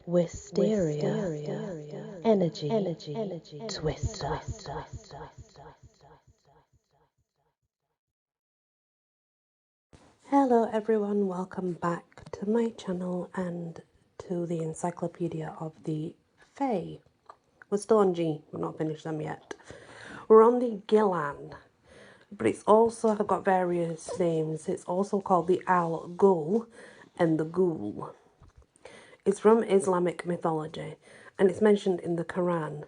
Wysteria, energy, twister. Hello everyone, welcome back to my channel and to the Encyclopedia of the Fae. We're still on G, we're not finished them yet. We're on the Gillan, but it's also got various names. It's also called the Al Ghul and the Ghoul. It's from Islamic mythology and it's mentioned in the Quran,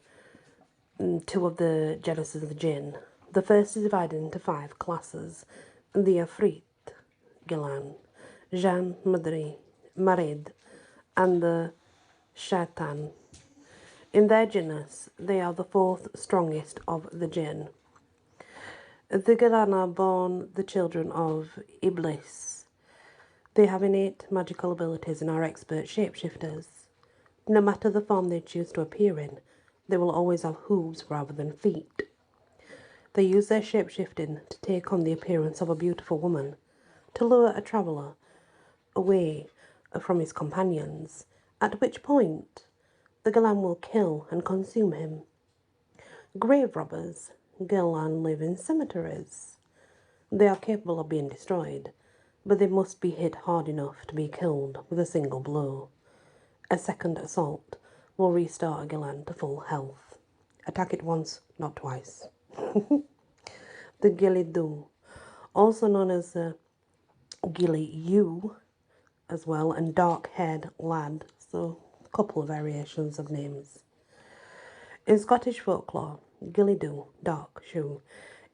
two of the genesis of the jinn. The first is divided into 5 classes: the Afrit, Gillan, Jan, Marid, and the Shaitan. In their genus, they are the 4th strongest of the jinn. The Gillan are born the children of Iblis. They have innate magical abilities and are expert shapeshifters. No matter the form they choose to appear in, they will always have hooves rather than feet. They use their shapeshifting to take on the appearance of a beautiful woman, to lure a traveller away from his companions, at which point the Gillan will kill and consume him. Grave robbers, Gillan, live in cemeteries. They are capable of being destroyed, but they must be hit hard enough to be killed with a single blow. A second assault will restore a Gillan to full health. Attack it once, not twice. The Gilidu, also known as the Giliu as well, and dark-haired lad, so a couple of variations of names. In Scottish folklore, Gilidu, dark shoe,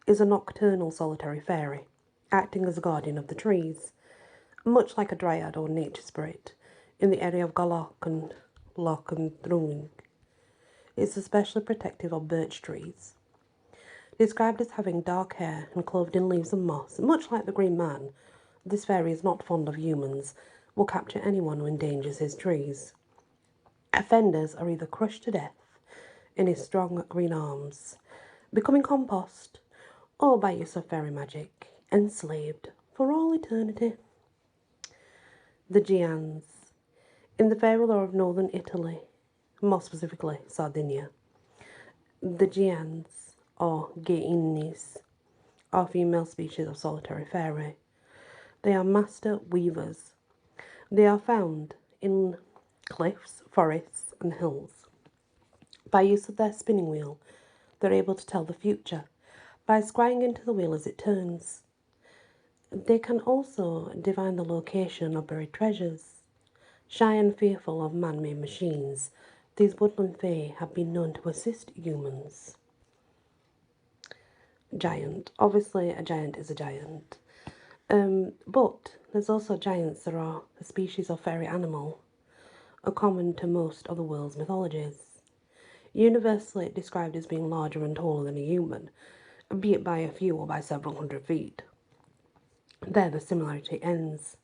is a nocturnal solitary fairy, acting as a guardian of the trees, much like a dryad or nature spirit in the area of Gaelloch and Loch and Drwing. It's especially protective of birch trees. Described as having dark hair and clothed in leaves and moss, much like the Green Man, this fairy is not fond of humans, will capture anyone who endangers his trees. Offenders are either crushed to death in his strong green arms, becoming compost, or by use of fairy magic, enslaved for all eternity. The Gians. In the fairy lore of northern Italy, more specifically Sardinia, the Gians, or Geinis, are female species of solitary fairy. They are master weavers. They are found in cliffs, forests, and hills. By use of their spinning wheel, they're able to tell the future by scrying into the wheel as it turns. They can also divine the location of buried treasures. Shy and fearful of man-made machines, these woodland fae have been known to assist humans. Giant. Obviously, a giant is a giant. But there's also giants that are a species of fairy animal, are common to most of the world's mythologies. Universally described as being larger and taller than a human, be it by a few or by several hundred feet. There the similarity ends.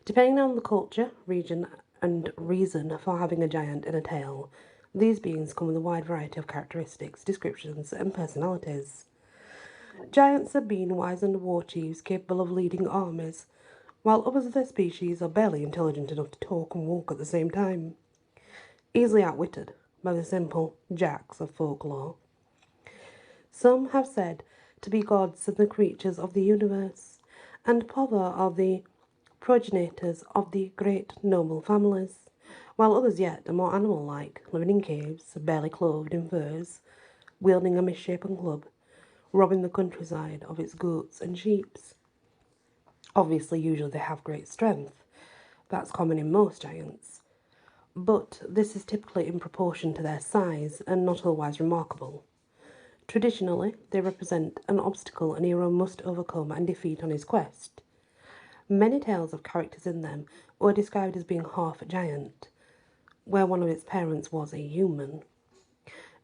Depending on the culture, region, and reason for having a giant in a tale, these beings come with a wide variety of characteristics, descriptions, and personalities. Giants are being wizened war chiefs capable of leading armies, while others of their species are barely intelligent enough to talk and walk at the same time. Easily outwitted by the simple jacks of folklore. Some have said to be gods and the creatures of the universe, and Pother are the progenitors of the great noble families, while others yet are more animal-like, living in caves, barely clothed in furs, wielding a misshapen club, robbing the countryside of its goats and sheep. Obviously, usually they have great strength. That's common in most giants. But this is typically in proportion to their size and not otherwise remarkable. Traditionally, they represent an obstacle a hero must overcome and defeat on his quest. Many tales of characters in them were described as being half giant, where one of its parents was a human.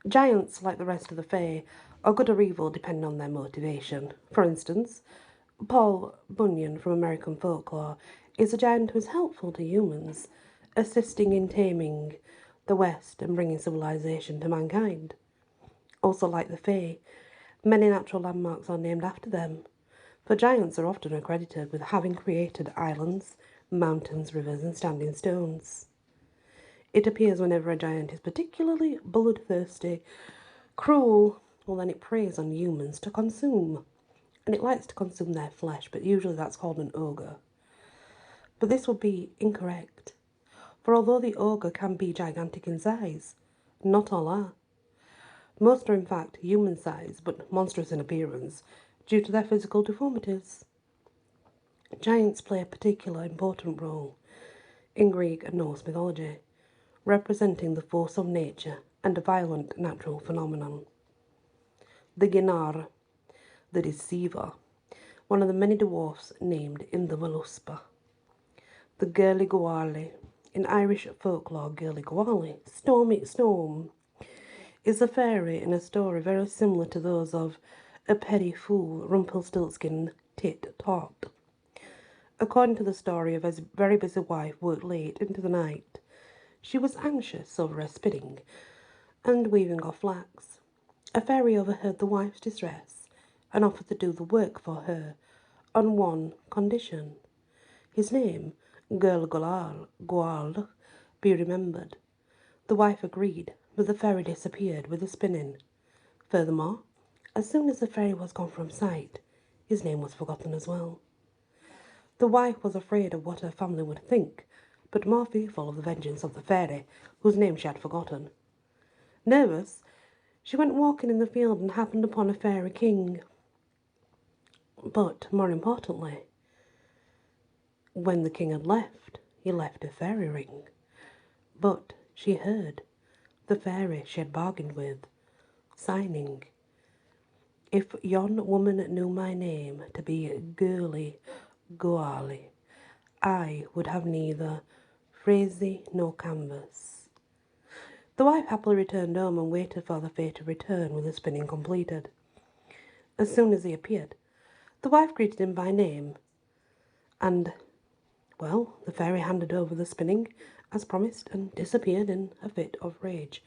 Giants, like the rest of the Fae, are good or evil depending on their motivation. For instance, Paul Bunyan from American folklore is a giant who is helpful to humans, assisting in taming the West and bringing civilization to mankind. Also, like the Fae, many natural landmarks are named after them, for giants are often accredited with having created islands, mountains, rivers, and standing stones. It appears whenever a giant is particularly bloodthirsty, cruel, well then it preys on humans to consume. And it likes to consume their flesh, but usually that's called an ogre. But this would be incorrect. For although the ogre can be gigantic in size, not all are. Most are in fact human size, but monstrous in appearance, due to their physical deformities. Giants play a particular important role in Greek and Norse mythology, representing the force of nature and a violent natural phenomenon. The Ginar, the deceiver, one of the many dwarfs named in the Voluspa. The Gurliguali, in Irish folklore Gurliguali, Stormy Storm, is a fairy in a story very similar to those of a petty fool, Rumpelstiltskin, Tit Tot. According to the story, of his very busy wife worked late into the night. She was anxious over her spinning and weaving of flax. A fairy overheard the wife's distress and offered to do the work for her on one condition. His name, Gurligual, be remembered. The wife agreed, but the fairy disappeared with the spinning. Furthermore, as soon as the fairy was gone from sight, his name was forgotten as well. The wife was afraid of what her family would think, but more fearful of the vengeance of the fairy, whose name she had forgotten. Nervous, she went walking in the field and happened upon a fairy king. But, more importantly, when the king had left, he left a fairy ring. But she heard the fairy she had bargained with, signing, "If yon woman knew my name to be Gurliguali, I would have neither frazee nor canvas." The wife happily returned home and waited for the fairy to return with the spinning completed. As soon as he appeared, the wife greeted him by name, and, well, the fairy handed over the spinning as promised and disappeared in a fit of rage.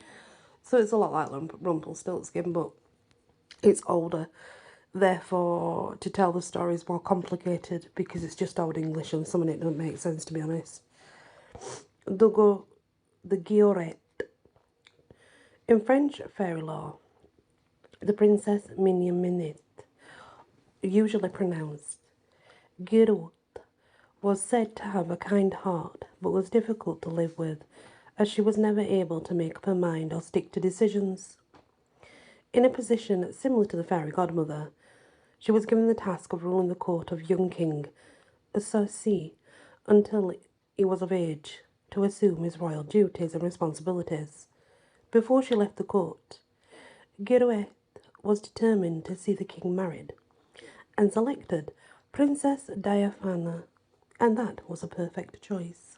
So it's a lot like Rumpelstiltskin, but it's older. Therefore, to tell the story is more complicated because it's just Old English and some of it doesn't make sense, to be honest. The Guilloret. In French fairy lore, the Princess Mignonette, usually pronounced Guilloret, was said to have a kind heart, but was difficult to live with, as she was never able to make up her mind or stick to decisions. In a position similar to the fairy godmother, she was given the task of ruling the court of young King Circe until he was of age to assume his royal duties and responsibilities. Before she left the court, Girouette was determined to see the king married, and selected Princess Diaphana, and that was a perfect choice.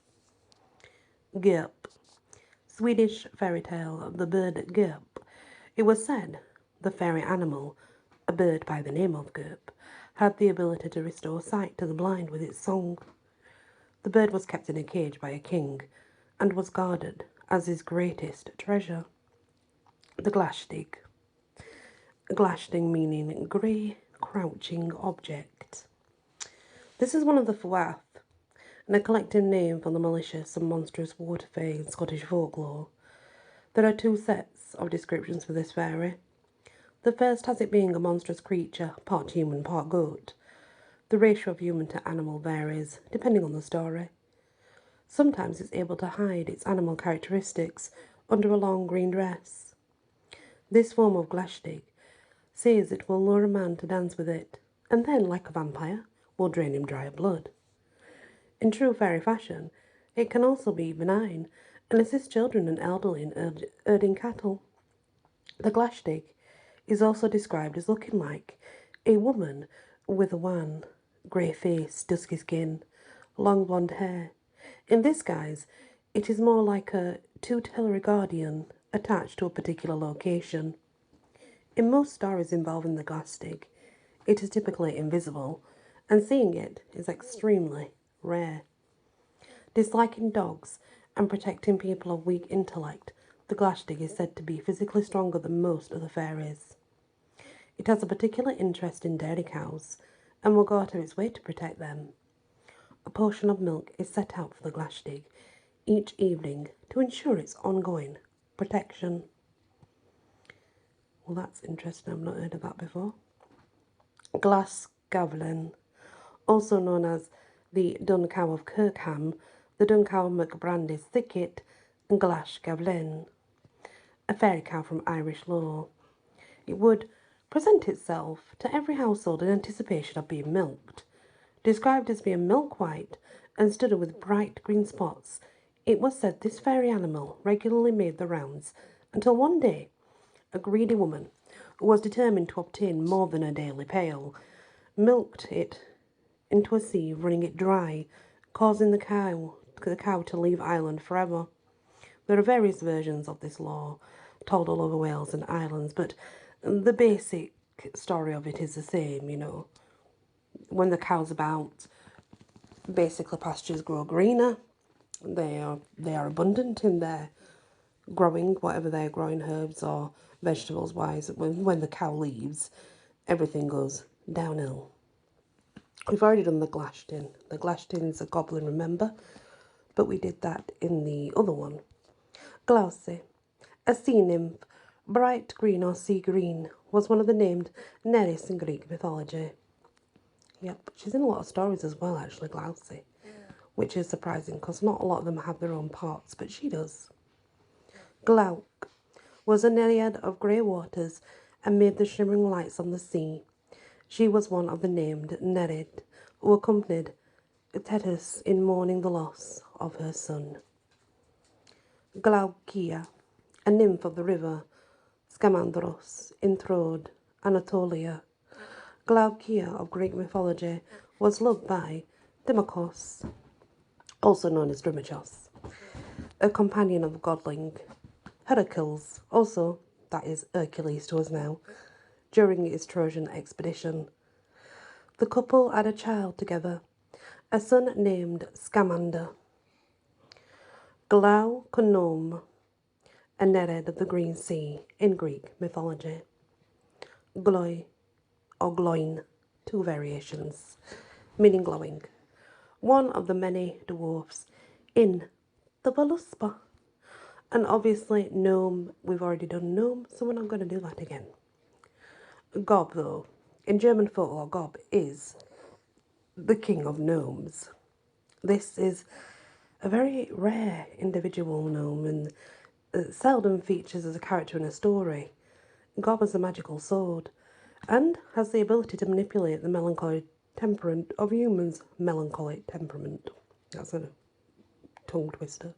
Gerp. Swedish fairy tale, the bird Gerp. It was said the fairy animal, a bird by the name of Gerp, had the ability to restore sight to the blind with its song. The bird was kept in a cage by a king, and was guarded as his greatest treasure. The Glashtig. Glashtig meaning grey, crouching object. This is one of the Fwath, and a collective name for the malicious and monstrous water fae in Scottish folklore. There are two sets of descriptions for this fairy. The first has it being a monstrous creature, part human, part goat. The ratio of human to animal varies, depending on the story. Sometimes it's able to hide its animal characteristics under a long green dress. This form of Glashtig says it will lure a man to dance with it, and then, like a vampire, will drain him dry of blood. In true fairy fashion, it can also be benign and assist children and elderly in herding cattle. The Glashtig is also described as looking like a woman with a wan, grey face, dusky skin, long blonde hair. In this guise, it is more like a tutelary guardian attached to a particular location. In most stories involving the Glashtig, it is typically invisible, and seeing it is extremely rare. Disliking dogs and protecting people of weak intellect, the Glashtig is said to be physically stronger than most of the fairies. It has a particular interest in dairy cows and will go out of its way to protect them. A portion of milk is set out for the Glashtig each evening to ensure its ongoing protection. Well, that's interesting. I've not heard of that before. Glas Gavlin, also known as the Dun Cow of Kirkham, the Dun Cow of McBrandy's Thicket, and Glash Gavlin, a fairy cow from Irish lore. It would present itself to every household in anticipation of being milked. Described as being milk white and studded with bright green spots, it was said this fairy animal regularly made the rounds until one day a greedy woman, who was determined to obtain more than her daily pail, milked it into a sea, running it dry, causing the cow to leave Ireland forever. There are various versions of this lore told all over Wales and Islands, but the basic story of it is the same, you know. When the cow's about, basically pastures grow greener. They are abundant in their growing, whatever they're growing, herbs or vegetables wise. When the cow leaves, everything goes downhill. We've already done the Glashtin. The Glashtin is a goblin, remember? But we did that in the other one. Glauce, a sea nymph, bright green or sea green, was one of the named Nereis in Greek mythology. Yep, she's in a lot of stories as well, actually, Glauce, which is surprising because not a lot of them have their own parts, but she does. Glauk was a Nereid of grey waters and made the shimmering lights on the sea. She was one of the named Nereid who accompanied Thetis in mourning the loss of her son. Glaucia, a nymph of the river Scamandros in Throde, Anatolia. Glaucia of Greek mythology was loved by Dimachos, also known as Drimachos, a companion of the godling Heracles, also, that is Hercules to us now, during his Trojan expedition. The couple had a child together, a son named Scamander. Glauconom, a Nereid of the Green Sea in Greek mythology. Gloi, or Gloin, two variations, meaning glowing. One of the many dwarfs in the Voluspa. And obviously gnome, we've already done gnome, so we're not going to do that again. Gob, though, in German folklore, Gob is the king of gnomes. This is a very rare individual gnome and seldom features as a character in a story. Gob has a magical sword and has the ability to manipulate the melancholy temperament of humans' melancholy temperament. That's a tongue twister.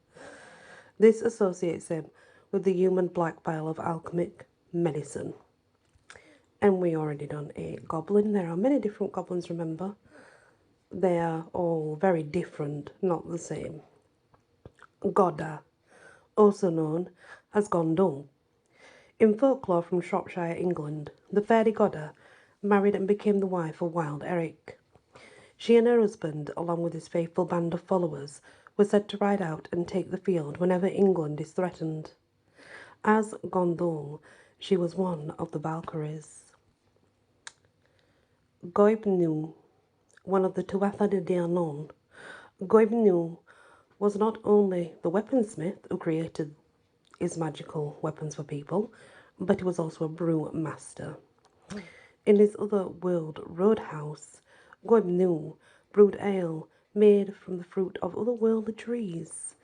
This associates him with the human black bile of alchemic medicine. And we already done a goblin. There are many different goblins, remember. They are all very different, not the same. Godda, also known as Gondul. In folklore from Shropshire, England, the fairy Godda married and became the wife of Wild Eric. She and her husband, along with his faithful band of followers, were said to ride out and take the field whenever England is threatened. As Gondul, she was one of the Valkyries. Goibnu, one of the Tuatha de Danann. Goibnu was not only the weaponsmith who created his magical weapons for people, but he was also a brew master. In his otherworld roadhouse, Goibnu brewed ale made from the fruit of otherworldly trees.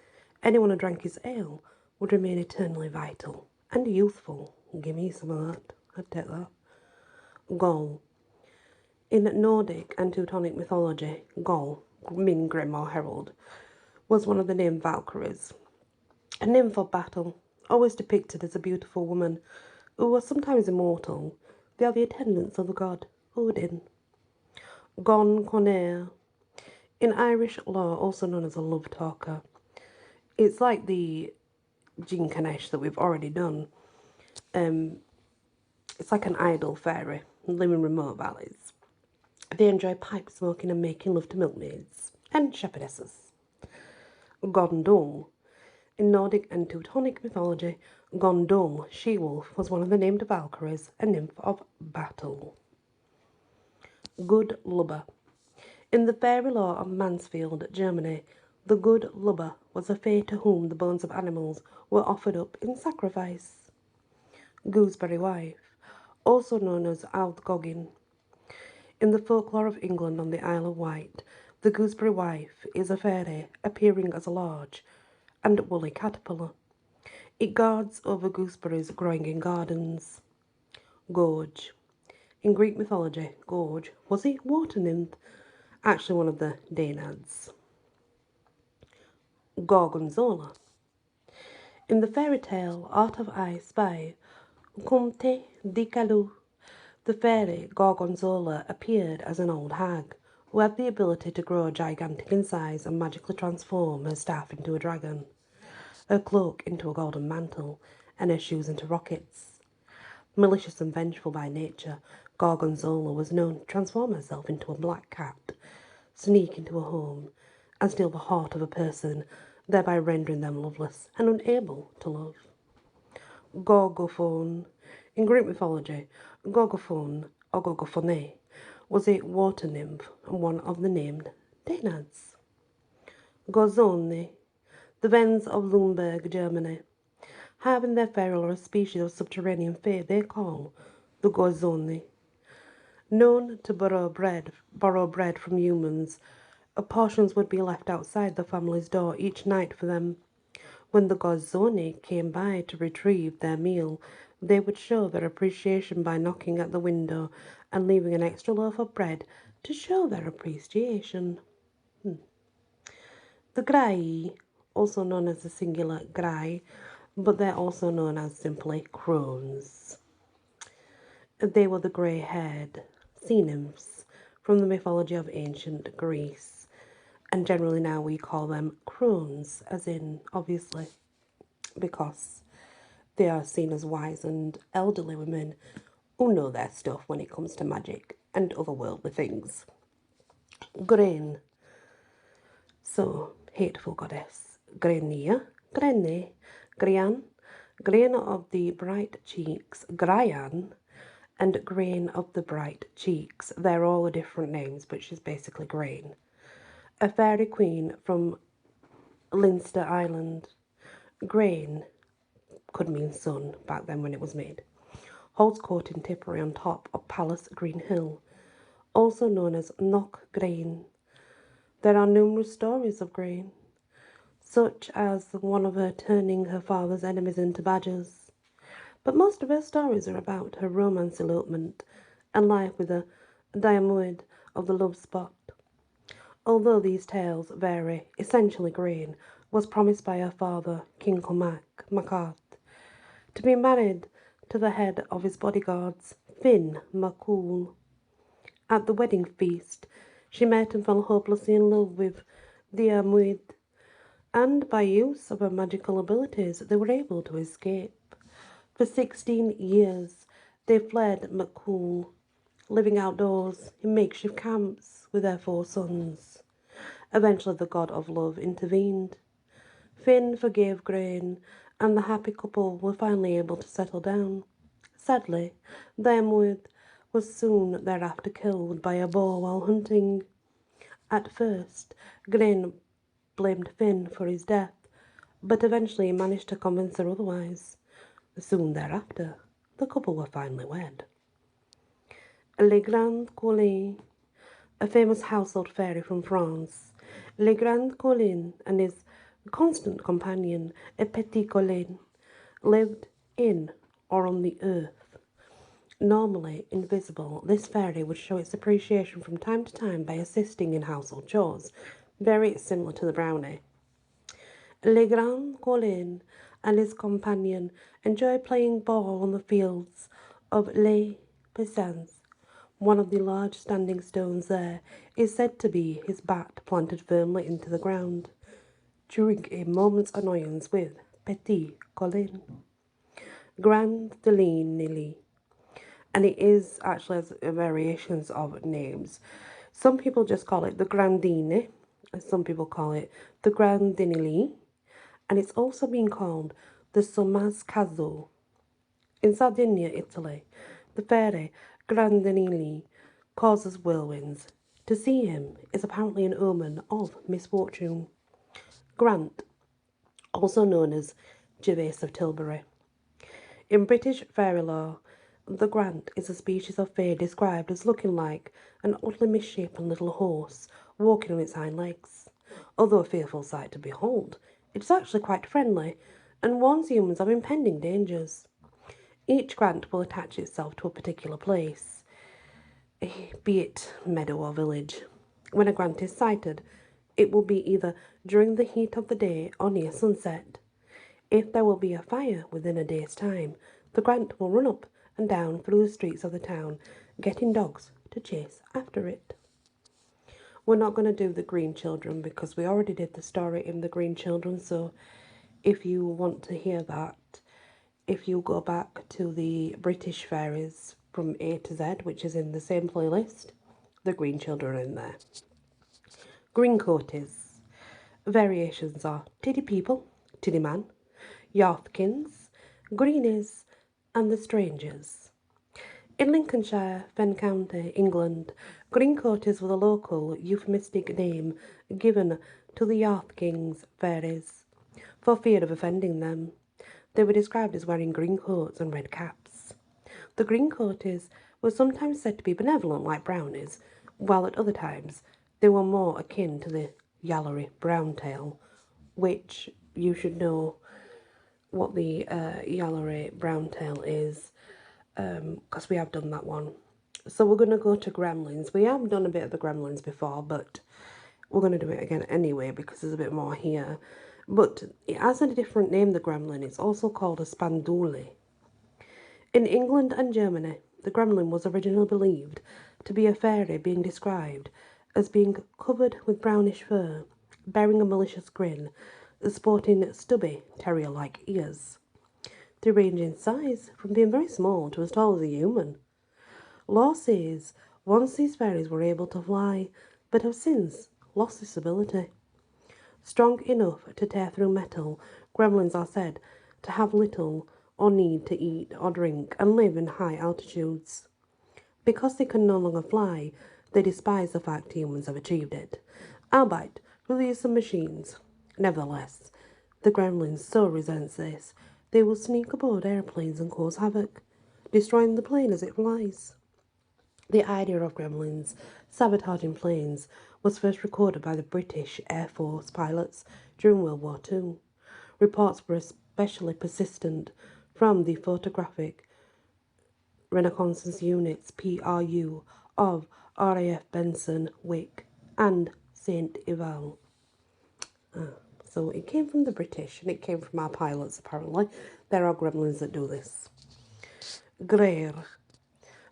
Anyone who drank his ale would remain eternally vital and youthful. Give me some of that. I'd take that. Gol. In Nordic and Teutonic mythology, Gol, meaning Grim or Herald, was one of the named Valkyries. A nymph of battle, always depicted as a beautiful woman who was sometimes immortal, via the attendance of the god Odin. Gon Conair, in Irish lore also known as a love talker. It's like the Jean Ganesh that we've already done. It's like an idle fairy, living remote valleys. They enjoy pipe smoking and making love to milkmaids and shepherdesses. Gondul. In Nordic and Teutonic mythology, Gondul, she-wolf, was one of the named Valkyries, a nymph of battle. Good Lubber. In the fairy lore of Mansfield, Germany, The good lubber was a fae to whom the bones of animals were offered up in sacrifice. Gooseberry wife, also known as Aldgoggin. In the folklore of England on the Isle of Wight, the gooseberry wife is a fairy appearing as a large and woolly caterpillar. It guards over gooseberries growing in gardens. Gorge. In Greek mythology, Gorge was a water nymph, actually one of the Daenads. Gorgonzola. In the fairy tale Art of Ice by Comte di Calou, the fairy Gorgonzola appeared as an old hag who had the ability to grow gigantic in size and magically transform her staff into a dragon, her cloak into a golden mantle, and her shoes into rockets. Malicious and vengeful by nature, Gorgonzola was known to transform herself into a black cat, sneak into a home, and steal the heart of a person, thereby rendering them loveless and unable to love. Gorgophone. In Greek mythology, Gorgophone, or Gorgophone, was a water nymph and one of the named Daenads. Gorzone. The Wends of Lumberg, Germany, have in their fairy lore a species of subterranean fae they call the Gorzone. Known to borrow bread from humans, portions would be left outside the family's door each night for them. When the Gorzone came by to retrieve their meal, they would show their appreciation by knocking at the window and leaving an extra loaf of bread to show their appreciation. The Grai, also known as the singular Grai, but they're also known as simply crones. They were the grey-haired sea nymphs from the mythology of ancient Greece, and generally now we call them crones, as in, obviously, because they are seen as wise and elderly women who know their stuff when it comes to magic and otherworldly things. Grain. So, hateful goddess. Grania, Grene, Grian, Grain of the bright cheeks, Graian, and Grain of the bright cheeks. They're all different names, but she's basically Grain. A fairy queen from Leinster Island. Grain could mean sun back then when it was made. Holds court in Tipperary on top of Palace Green Hill, also known as Knock Grain. There are numerous stories of Grain, such as one of her turning her father's enemies into badgers. But most of her stories are about her romance elopement and life with a Diarmuid of the Love Spot. Although these tales vary, essentially Grain was promised by her father, King Cormac MacArt, to be married to the head of his bodyguards, Finn MacCool. At the wedding feast, she met and fell hopelessly in love with Diarmuid, and by use of her magical abilities, they were able to escape. For 16 years, they fled MacCool, living outdoors in makeshift camps with their 4 sons. Eventually, the god of love intervened. Finn forgave Grain, and the happy couple were finally able to settle down. Sadly, Diarmuid was soon thereafter killed by a boar while hunting. At first, Grain blamed Finn for his death, but eventually managed to convince her otherwise. Soon thereafter, the couple were finally wed. Le Grand Colin, a famous household fairy from France. Le Grand Colin and his constant companion, a Petit Colin, lived in or on the earth. Normally invisible, this fairy would show its appreciation from time to time by assisting in household chores, very similar to the brownie. Le Grand Colin and his companion enjoy playing ball on the fields of Les Pisans. One of the large standing stones there is said to be his bat planted firmly into the ground. During a moment's annoyance with Petit Colin. Grand Delinely. And it is actually as variations of names. Some people just call it the Grandine, and some people call it the Grandinili, and it's also been called the Somascazo. In Sardinia, Italy, the fairy Grandinili causes whirlwinds. To see him is apparently an omen of misfortune. Grant, also known as Gervase of Tilbury. In British fairy lore, the Grant is a species of fay described as looking like an oddly misshapen little horse walking on its hind legs. Although a fearful sight to behold, it is actually quite friendly and warns humans of impending dangers. Each Grant will attach itself to a particular place, be it meadow or village. When a Grant is sighted, it will be either during the heat of the day or near sunset. If there will be a fire within a day's time, the Grant will run up and down through the streets of the town, getting dogs to chase after it. We're not going to do the Green Children because we already did the story in the Green Children, so if you want to hear that, if you go back to the British fairies from A to Z, which is in the same playlist, the Green Children are in there. Green Coaties. Variations are Tiddy People, Tiddy Man, Yarthkins, Greenies, and the Strangers. In Lincolnshire, Fen County, England, greencoaties were the local euphemistic name given to the Yarthkins fairies, for fear of offending them. They were described as wearing green coats and red caps. The greencoaties were sometimes said to be benevolent like brownies, while at other times they were more akin to the yallery browntail, which you should know what the yallery browntail is, because we have done that one. So we're going to go to gremlins. We have done a bit of the gremlins before, but we're going to do it again anyway because there's a bit more here. But it has a different name, the gremlin. It's also called a spanduli. In England and Germany, the gremlin was originally believed to be a fairy being described as being covered with brownish fur, bearing a malicious grin, sporting stubby terrier-like ears. They range in size from being very small to as tall as a human. Law says once these fairies were able to fly, but have since lost this ability. Strong enough to tear through metal, gremlins are said to have little or need to eat or drink and live in high altitudes. Because they can no longer fly, they despise the fact humans have achieved it, albeit through the use of machines. Nevertheless, the gremlins so resents this, they will sneak aboard airplanes and cause havoc, destroying the plane as it flies. The idea of gremlins sabotaging planes was first recorded by the British Air Force pilots during World War II. Reports were especially persistent from the Photographic Reconnaissance Units PRU of RAF Benson, Wick, and St. Ivel. So it came from the British and it came from our pilots apparently. There are gremlins that do this. Greer,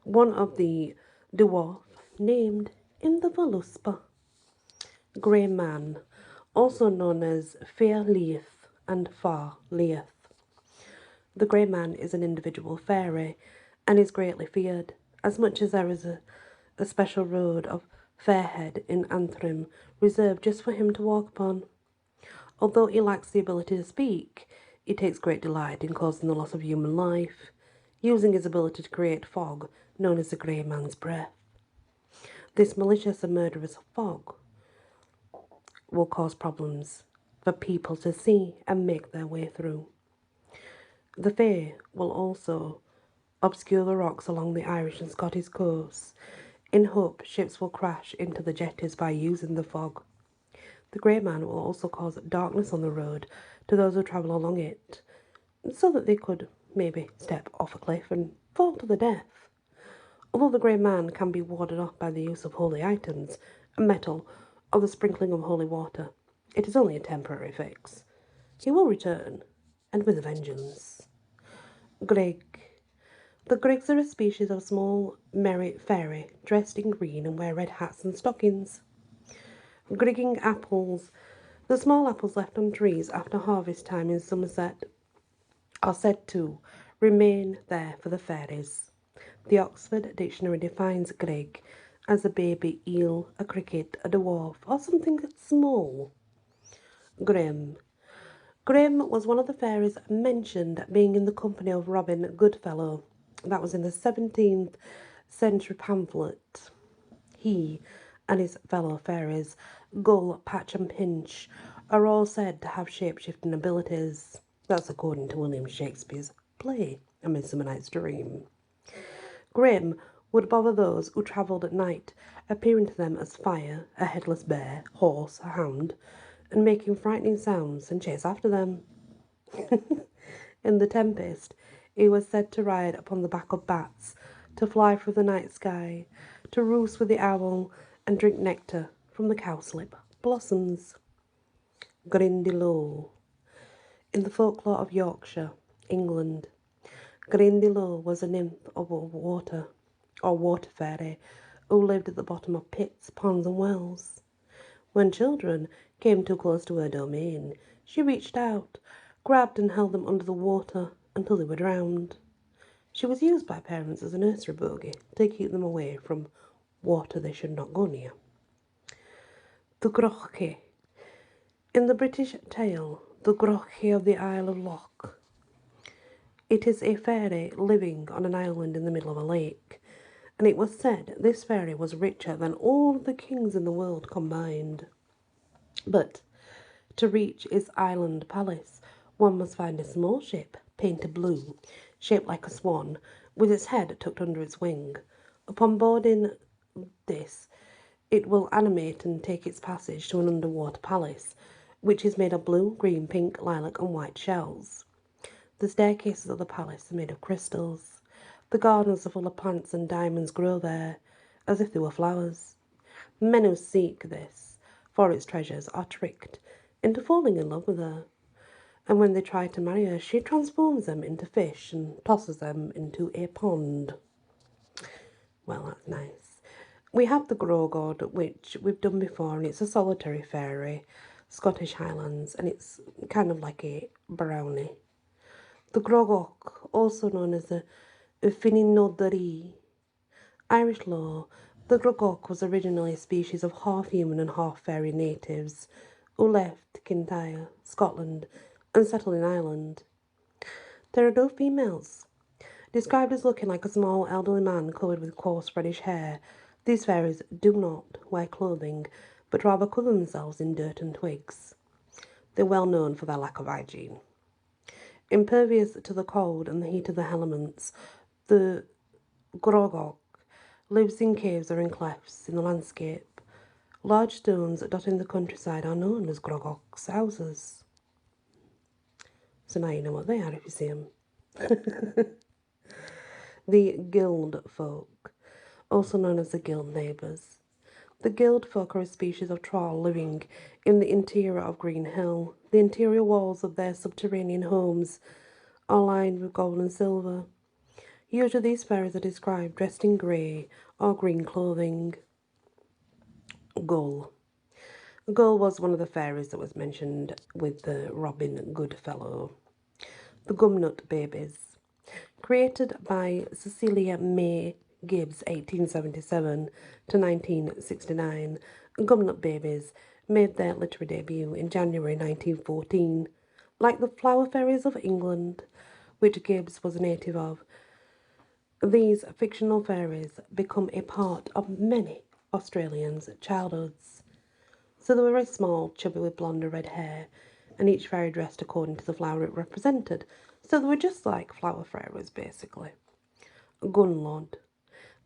one of the dwarf named in the Voluspa. Grey Man, also known as Fair Leith and Far Leith. The Grey Man is an individual fairy and is greatly feared, as much as there is a special road of Fairhead in Antrim reserved just for him to walk upon. Although he lacks the ability to speak, he takes great delight in causing the loss of human life, using his ability to create fog, known as the Grey Man's breath. This malicious and murderous fog will cause problems for people to see and make their way through. The Fae will also obscure the rocks along the Irish and Scottish coasts, in hope ships will crash into the jetties by using the fog. The Grey Man will also cause darkness on the road to those who travel along it, so that they could maybe step off a cliff and fall to their death. Although the Grey Man can be warded off by the use of holy items, metal, or the sprinkling of holy water, it is only a temporary fix. He will return, and with a vengeance. Grig. The Grigs are a species of small, merry fairy dressed in green and wear red hats and stockings. Grigging apples. The small apples left on trees after harvest time in Somerset are said to remain there for the fairies. The Oxford Dictionary defines Grig as a baby eel, a cricket, a dwarf, or something small. Grim. Grim was one of the fairies mentioned being in the company of Robin Goodfellow. That was in the 17th century pamphlet. He and his fellow fairies, Gull, Patch and Pinch, are all said to have shape-shifting abilities. That's according to William Shakespeare's play, A Midsummer Night's Dream. Grimm would bother those who travelled at night, appearing to them as fire, a headless bear, horse, a hound, and making frightening sounds and chase after them. In The Tempest, he was said to ride upon the back of bats, to fly through the night sky, to roost with the owl, and drink nectar from the cowslip blossoms. Grindylow. In the folklore of Yorkshire, England, Grindylow was a nymph of water, or water fairy, who lived at the bottom of pits, ponds, and wells. When children came too close to her domain, she reached out, grabbed and held them under the water until they were drowned. She was used by parents as a nursery bogey to keep them away from water they should not go near. The Groche. In the British tale, The Groche of the Isle of Loch, it is a fairy living on an island in the middle of a lake, and it was said this fairy was richer than all the kings in the world combined. But to reach its island palace, one must find a small ship, painted blue, shaped like a swan, with its head tucked under its wing. Upon boarding this, it will animate and take its passage to an underwater palace, which is made of blue, green, pink, lilac, and white shells. The staircases of the palace are made of crystals. The gardens are full of plants, and diamonds grow there, as if they were flowers. Men who seek this for its treasures are tricked into falling in love with her, and when they try to marry her, she transforms them into fish and tosses them into a pond. Well, that's nice. We have the Grogod, which we've done before, and it's a solitary fairy, Scottish Highlands, and it's kind of like a brownie. The Grogok, also known as the Finninodari, Irish lore, the Grogok was originally a species of half-human and half-fairy natives who left Kintyre, Scotland, and settled in Ireland. There are no females. Described as looking like a small elderly man covered with coarse reddish hair, these fairies do not wear clothing, but rather cover themselves in dirt and twigs. They're well known for their lack of hygiene. Impervious to the cold and the heat of the elements, the Grogok lives in caves or in clefts in the landscape. Large stones dotting the countryside are known as Grogok's houses. So now you know what they are if you see them. The Guild folk, also known as the Guild neighbours. The Guild folk are a species of troll living in the interior of Green Hill. The interior walls of their subterranean homes are lined with gold and silver. Usually these fairies are described dressed in grey or green clothing. Gull. Gull was one of the fairies that was mentioned with the Robin Goodfellow. The Gumnut Babies. Created by Cecilia May Gibbs, 1877 to 1969, Gumnut Babies made their literary debut in January 1914. Like the Flower Fairies of England, which Gibbs was a native of, these fictional fairies become a part of many Australians' childhoods. So they were very small, chubby with blonde or red hair, and each fairy dressed according to the flower it represented. So they were just like flower fairies, basically. Gunlod,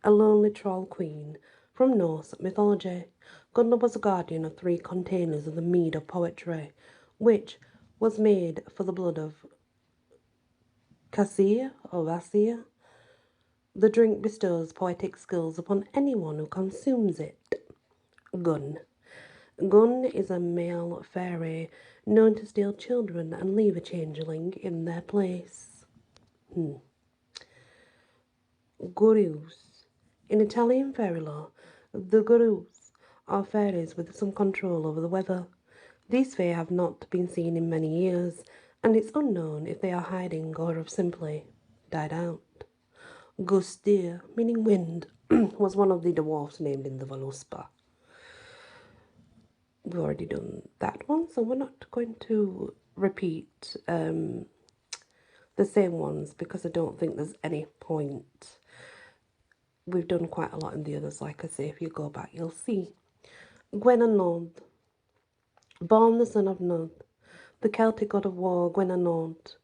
a lonely troll queen from Norse mythology. Gunlod was a guardian of 3 containers of the mead of poetry, which was made for the blood of Cassia or Vassia. The drink bestows poetic skills upon anyone who consumes it. Gun. Gun is a male fairy known to steal children and leave a changeling in their place. Gurus. In Italian fairy lore, the gurus are fairies with some control over the weather. These fae have not been seen in many years, and it's unknown if they are hiding or have simply died out. Gustir, meaning wind, was one of the dwarfs named in the Voluspa. We've already done that one, so we're not going to repeat the same ones because I don't think there's any point. We've done quite a lot in the others, like I say, if you go back, you'll see. Gwen and Nod. Born the son of Nod, the Celtic god of war, Gwynanod,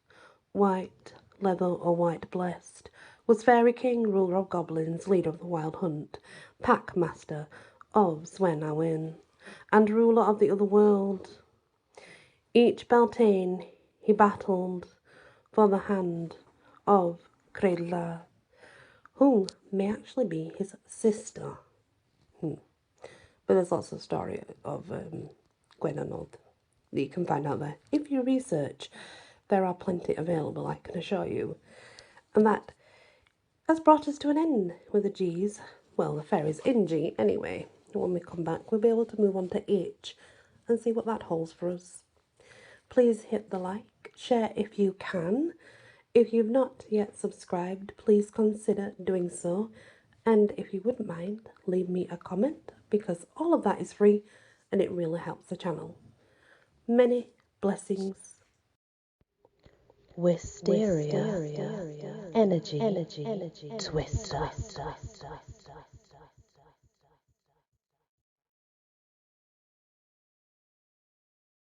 white, leather or white blessed, was fairy king, ruler of goblins, leader of the wild hunt, pack master of Swenawin, and ruler of the other world. Each Beltane he battled for the hand of Creidla, who may actually be his sister. But there's lots of story of Gwynanod that you can find out there. If you research, there are plenty available, I can assure you. And that has brought us to an end with the G's. Well, the fairies in G anyway. When we come back, we'll be able to move on to H and see what that holds for us. Please hit the like, share if you can. If you've not yet subscribed, please consider doing so. And if you wouldn't mind, leave me a comment, because all of that is free and it really helps the channel. Many blessings. Wysteria. Energy. Twister.